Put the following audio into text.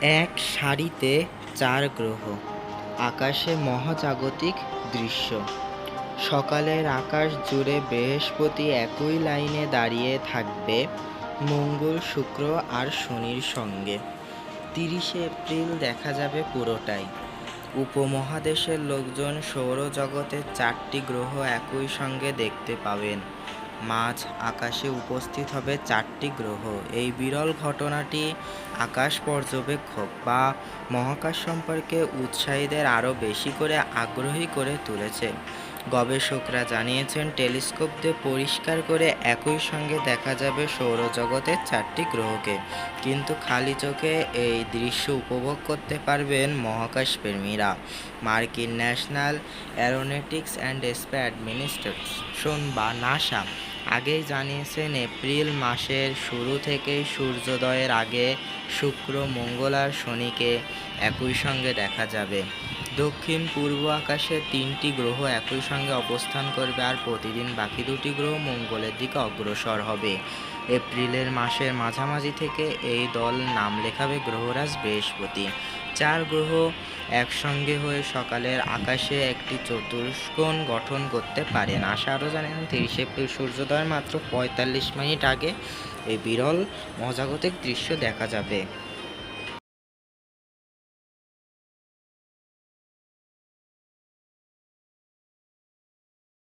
এক সারিতে 4 গ্রহ, আকাশে মহাজাগতিক দৃশ্য। সকালের আকাশ জুড়ে বৃহস্পতি একই লাইনে দাঁড়িয়ে থাকবে মঙ্গল, শুক্র আর শনির সঙ্গে। 30শে এপ্রিল দেখা যাবে পুরোটাই। উপমহাদেশের লোকজন সৌরজগতের 4টি গ্রহ একই সঙ্গে দেখতে পাবেন। মাঝ আকাশে উপস্থিত হবে 4টি গ্রহ। এই বিরল ঘটনাটি আকাশ পর্যবেক্ষক বা মহাকাশ সম্পর্কে উৎসাহীদের আরও বেশি করে আগ্রহী করে তুলেছে। গবেষকরা জানিয়েছেন, টেলিস্কোপ দিয়ে পরিষ্কার করে একই সঙ্গে দেখা যাবে সৌরজগতের 4টি গ্রহকে, কিন্তু খালি চোখে এই দৃশ্য উপভোগ করতে পারবেন মহাকাশপ্রেমীরা। মার্কিন national Aeronautics and space administration বা নাসা আগেই জানিয়েছেন, এপ্রিল মাসের শুরু থেকেই সূর্যোদয়ের আগে শুক্র, মঙ্গল আর শনিকে একই সঙ্গে দেখা যাবে। দক্ষিণ পূর্ব আকাশে 3টি গ্রহ একই সঙ্গে অবস্থান করবে আর প্রতিদিন বাকি 2টি গ্রহ মঙ্গলের দিকে অগ্রসর হবে। এপ্রিলের মাসের মাঝামাঝি থেকে এই দল নাম লেখাবে গ্রহরাজ বৃহস্পতি। 4 গ্রহ একসঙ্গে হয়ে সকালের আকাশে একটি চতুষ্কোণ গঠন করতে পারে। নাসা আরও জানেন, 30শে এপ্রিল সূর্যোদয়ের মাত্র 45 মিনিট আগে এই বিরল মহাজাগতিক দৃশ্য দেখা যাবে।